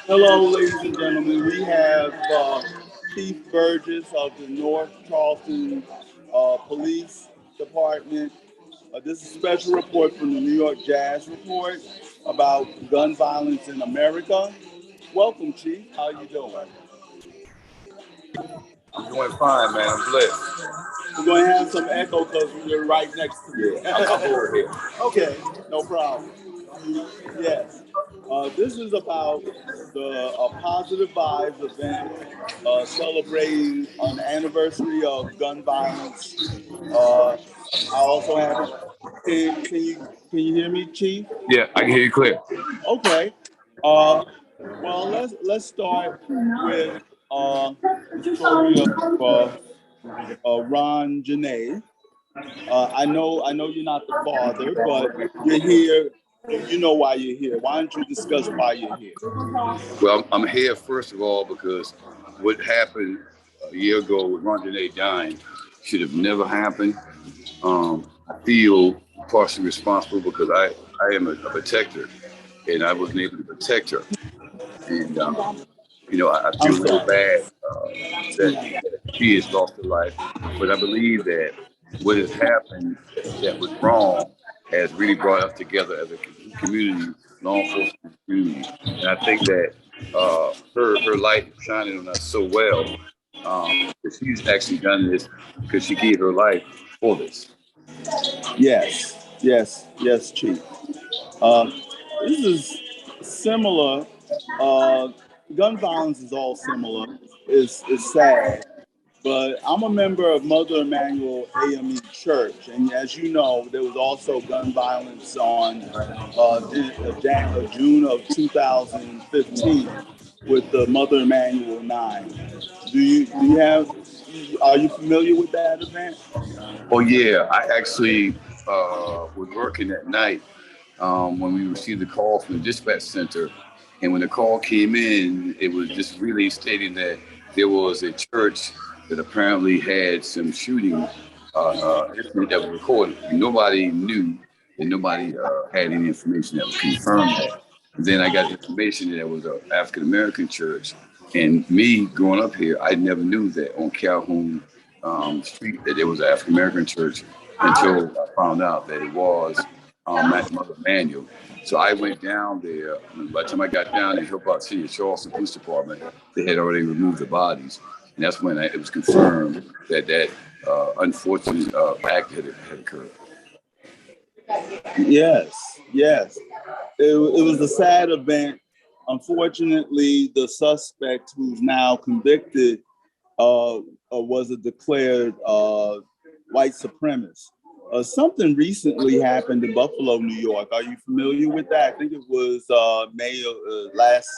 Hello, ladies and gentlemen. We have Chief Burgess of the North Charleston Police Department. This is a special report from the New York Jazz Report about gun violence in America. Welcome, Chief. How you doing? I'm doing fine, man. I'm blessed. We're going to have some echo because we're right next to you. I'm over here. Okay, no problem. Yes. This is about a positive vibes event celebrating an anniversary of gun violence. I also have it. Can you hear me, Chief? Yeah, I can hear you clear. Okay. Well, let's start with the story of Ron Janae. I know you're not the father, but you're here. You know why you're here. Why don't you discuss why you're here? Well, I'm here first of all because what happened a year ago with Ron Janae dying should have never happened. I feel partially responsible because I am a protector, and I wasn't able to protect her. And I feel real bad that she has lost her life. But I believe that what has happened that was wrong has really brought us together as a community, law enforcement community. And I think that her light is shining on us so well that she's actually done this because she gave her life for this. Yes, Chief. This is similar. Gun violence is all similar. It's sad. But I'm a member of Mother Emanuel AME Church, and as you know, there was also gun violence on June of 2015 with the Mother Emanuel 9. Are you familiar with that event? Oh yeah, I actually was working that night when we received the call from the dispatch center, and when the call came in, it was just really stating that there was a church that apparently had some shooting incident that was recorded. Nobody knew, and nobody had any information that would confirm that. And then I got information that it was an African American church, and me growing up here, I never knew that on Calhoun Street that there was an African American church until I found out that it was Mother Emanuel. So I went down there. By the time I got down there, helped out the City of Charleston Police Department, they had already removed the bodies. And that's when it was confirmed that unfortunate act had occurred. Yes. It was a sad event. Unfortunately, the suspect who's now convicted was a declared white supremacist. Something recently happened in Buffalo, New York. Are you familiar with that? I think it was May last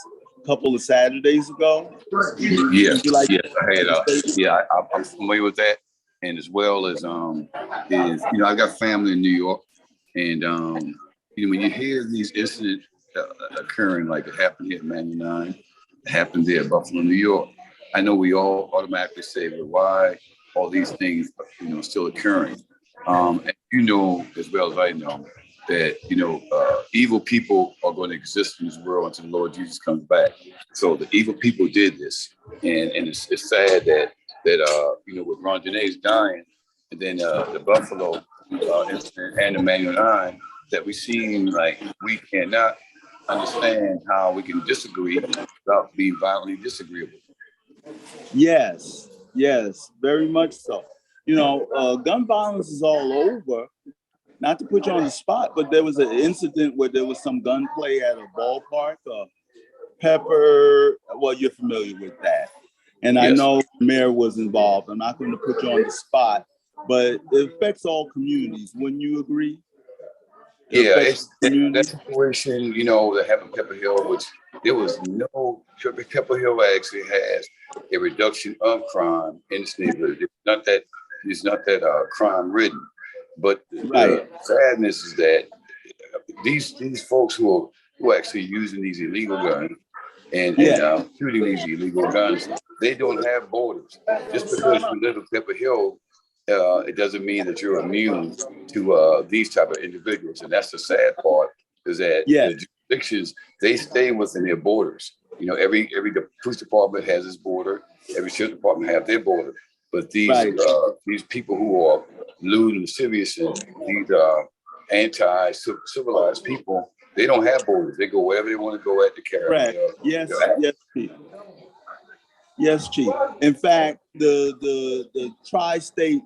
couple of Saturdays ago. Yes, I'm familiar with that, and as well as I got family in New York, and when you hear these incidents occurring, like it happened here at 99, it happened there at Buffalo, New York, I know we all automatically say, well, why all these things still occurring? And you know as well as I know that evil people are going to exist in this world until the Lord Jesus comes back. So the evil people did this, and it's sad that with Ron Janae's dying, and then the Buffalo incident and the Manual 9, that we seem like we cannot understand how we can disagree without being violently disagreeable. Yes, very much so. Gun violence is all over. Not to put you on the spot, but there was an incident where there was some gunplay at a ballpark. Pepper, well, you're familiar with that. And yes. I know the mayor was involved. I'm not going to put you on the spot, but it affects all communities. Wouldn't you agree? It's that situation, that happened in Pepper Hill, which there was no, Pepper Hill actually has a reduction of crime in this neighborhood. It's not that crime ridden. But the sadness is that these folks who are actually using these illegal guns and shooting these illegal guns, they don't have borders. Just because you live in Pepper Hill, it doesn't mean that you're immune to these type of individuals. And that's the sad part, is that the jurisdictions, they stay within their borders. You know, every the police department has its border. Every sheriff department have their border. But these people who are lewd and lascivious and these anti-civilized people, they don't have borders. They go wherever they want to go at to carry Correct. Yes, yes, Chief. Yes, Chief. In fact, the tri-state,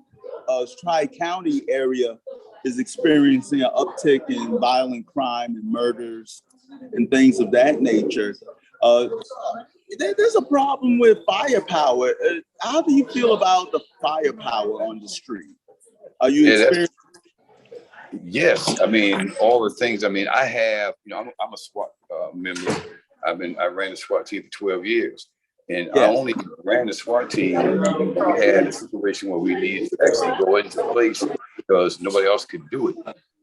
tri-county area is experiencing an uptick in violent crime and murders and things of that nature. There's a problem with firepower. How do you feel about the firepower on the street? Are you experiencing? Yes, I mean all the things. I mean, I have. You know, I'm a SWAT member. I ran the SWAT team for 12 years, and I only ran the SWAT team when we had a situation where we needed to actually go into place because nobody else could do it.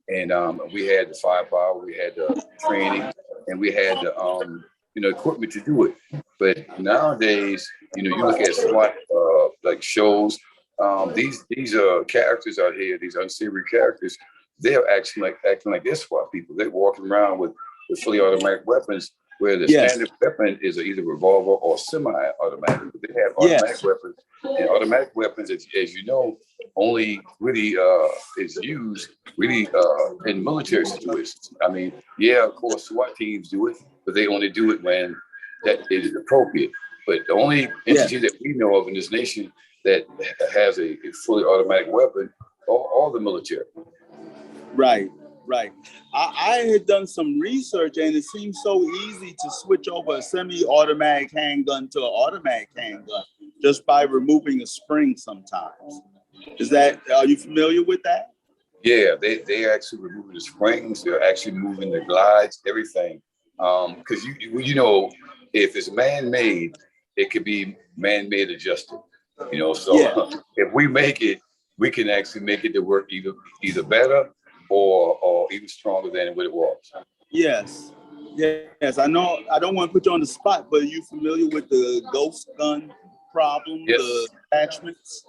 And we had the firepower, we had the training, and we had the equipment to do it. But nowadays, you know, you look at SWAT like shows. These characters out here, these unsavory characters, they're acting like they're SWAT people. They're walking around with fully automatic weapons, where the standard weapon is either revolver or semi-automatic. But they have automatic weapons, and automatic weapons, as you know, only really is used really in military situations. I mean, yeah, of course, SWAT teams do it, but they only do it when that is appropriate. But the only entity that we know of in this nation that has a fully automatic weapon, all the military. Right. I had done some research, and it seems so easy to switch over a semi-automatic handgun to an automatic handgun just by removing a spring sometimes. Are you familiar with that? Yeah, they actually removing the springs. They're actually moving the glides, everything. Because you know, if it's man-made, it could be man-made adjusted. You know, so if we make it, we can actually make it to work either better or even stronger than what it was. Yes. I know I don't want to put you on the spot, but are you familiar with the ghost gun problem, the attachments?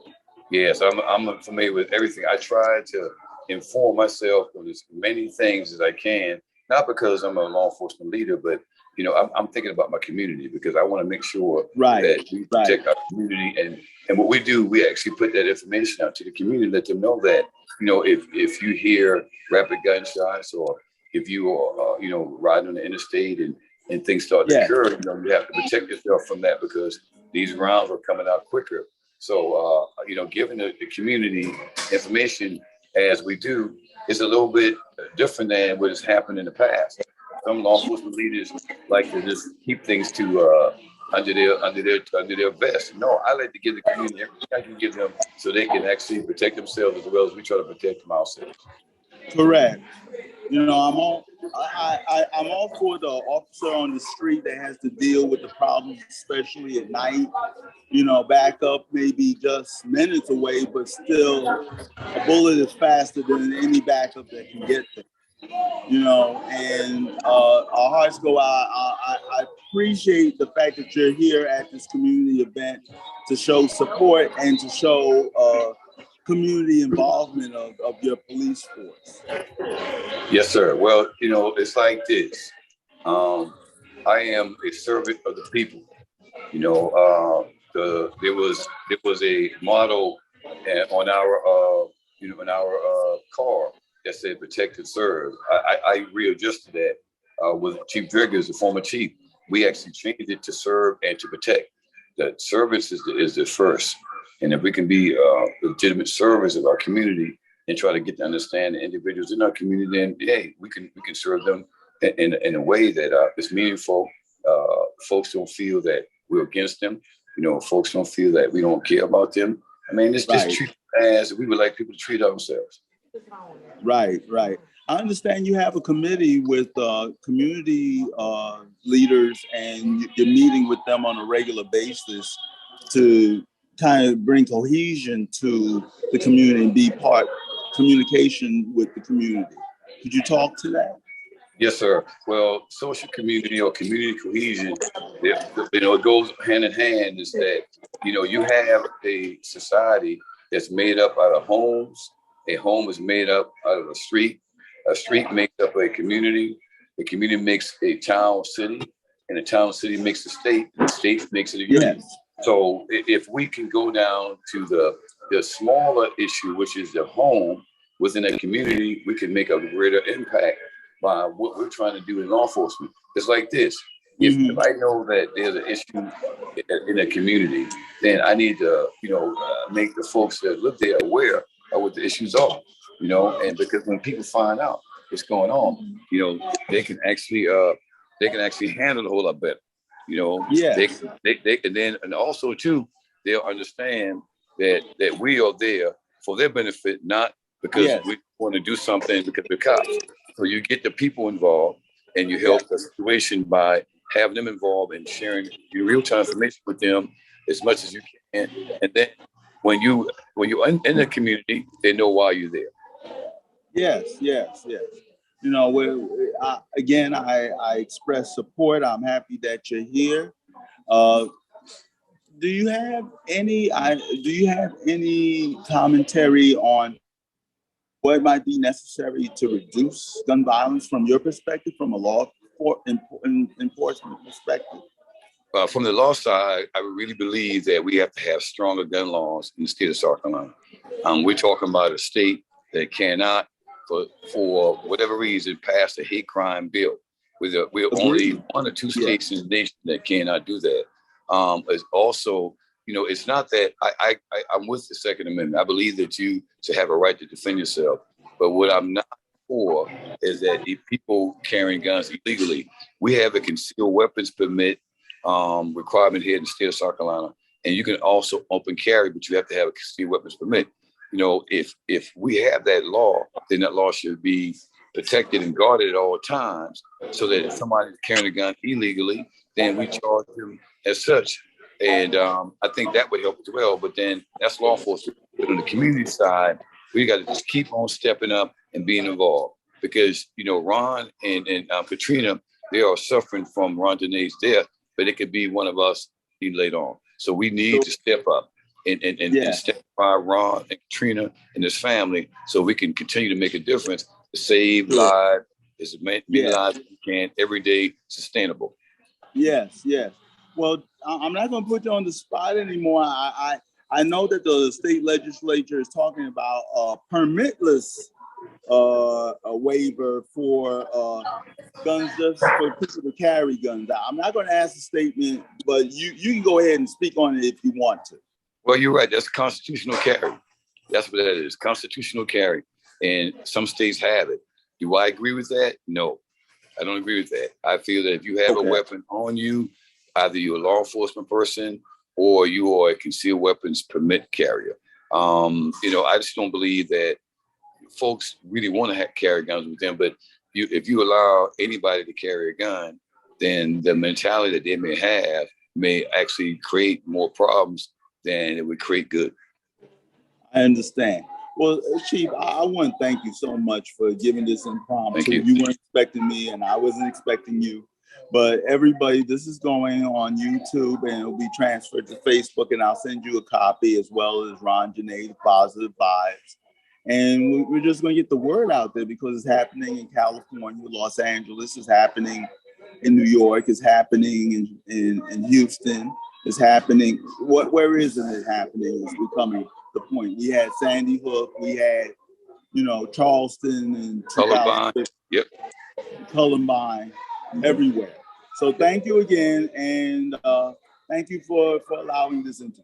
Yes, I'm familiar with everything. I try to inform myself of as many things as I can, not because I'm a law enforcement leader, but you know, I'm thinking about my community because I want to make sure that we protect our community. And what we do, we actually put that information out to the community, let them know that, you know, if you hear rapid gunshots or if you are, riding on the interstate and things start to occur, you know, you have to protect yourself from that because these rounds are coming out quicker. So, giving the community information as we do is a little bit different than what has happened in the past. Some law enforcement leaders like to just keep things to under their vest. No, I like to give the community everything I can give them so they can actually protect themselves as well as we try to protect them ourselves. Correct. You know, I'm all for the officer on the street that has to deal with the problems, especially at night. You know, backup maybe just minutes away, but still a bullet is faster than any backup that can get there. You know, and our hearts go out. I appreciate the fact that you're here at this community event to show support and to show community involvement of your police force. Yes, sir. Well, you know, it's like this. I am a servant of the people. You know, there was a motto on our car that said "Protect and Serve." I readjusted that with Chief Burgess, the former chief. We actually changed it to serve and to protect. That service is the first, and if we can be legitimate servers of our community and try to get to understand the individuals in our community, then hey, we can serve them in a way that is meaningful. Folks don't feel that we're against them. You know, folks don't feel that we don't care about them. I mean, it's just treat them as we would like people to treat ourselves. Right. I understand you have a committee with community leaders and you're meeting with them on a regular basis to kind of bring cohesion to the community and be communication with the community. Could you talk to that? Yes, sir. Well, social community or community cohesion, it goes hand in hand is that, you know, you have a society that's made up out of homes. A home is made up out of a street makes up a community, the community makes a town or city, and the town or city makes a state, and the state makes it a union. Yes. So if we can go down to the smaller issue, which is the home within a community, we can make a greater impact by what we're trying to do in law enforcement. It's like this. If I know that there's an issue in a community, then I need to, make the folks that live there aware of what the issues are, and because when people find out what's going on, they can actually handle it a whole lot better. Yes. They can then, and also too, they'll understand that we are there for their benefit, not because we want to do something because we're cops. So you get the people involved, and you help the situation by having them involved and sharing your real-time information with them as much as you can. And then when you're in the community, they know why you're there. Yes. I express support. I'm happy that you're here. Do you have any commentary on what might be necessary to reduce gun violence from your perspective, from a law enforcement perspective? From the law side, I really believe that we have to have stronger gun laws in the state of South Carolina. We're talking about a state that cannot, for whatever reason, pass a hate crime bill. We're only one or two states in the nation that cannot do that. It's also, it's not that I'm with the Second Amendment. I believe that you should have a right to defend yourself. But what I'm not for is that if people carrying guns illegally, we have a concealed weapons permit requirement here in the state of South Carolina, and you can also open carry, but you have to have a concealed weapons permit. If we have that law, then that law should be protected and guarded at all times, so that if somebody's carrying a gun illegally, then we charge them as such. And I think that would help as well. But then that's law enforcement. But on the community side, we got to just keep on stepping up and being involved, because Ron and Katrina, they are suffering from Ron Denae's death, but it could be one of us later on. So we need to step up and step by Ron and Katrina and his family, so we can continue to make a difference to save lives, as many lives as we can every day, sustainable. Yes. Well, I'm not going to put you on the spot anymore. I know that the state legislature is talking about permitless a waiver for guns, just for people to carry guns. I'm not going to ask a statement, but you can go ahead and speak on it if you want to. Well, you're right. That's constitutional carry. That's what that is, constitutional carry. And some states have it. Do I agree with that? No, I don't agree with that. I feel that if you have a weapon on you, either you're a law enforcement person or you are a concealed weapons permit carrier. I just don't believe that folks really want to carry guns with them. But if you allow anybody to carry a gun, then the mentality that they may have may actually create more problems than it would create good. I understand. Well, Chief, I want to thank you so much for giving this impromptu. You weren't expecting me, and I wasn't expecting you. But everybody, this is going on YouTube, and it'll be transferred to Facebook, and I'll send you a copy, as well as Ron Denae, Positive Vibes. And we're just going to get the word out there, because it's happening in California, Los Angeles, it's happening in New York, it's happening in Houston, it's happening. Where isn't it happening is becoming the point. We had Sandy Hook, we had, Charleston and Columbine. Columbine, everywhere. So thank you again, and thank you for allowing this interview.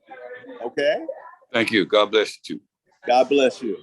Okay? Thank you. God bless you too. God bless you.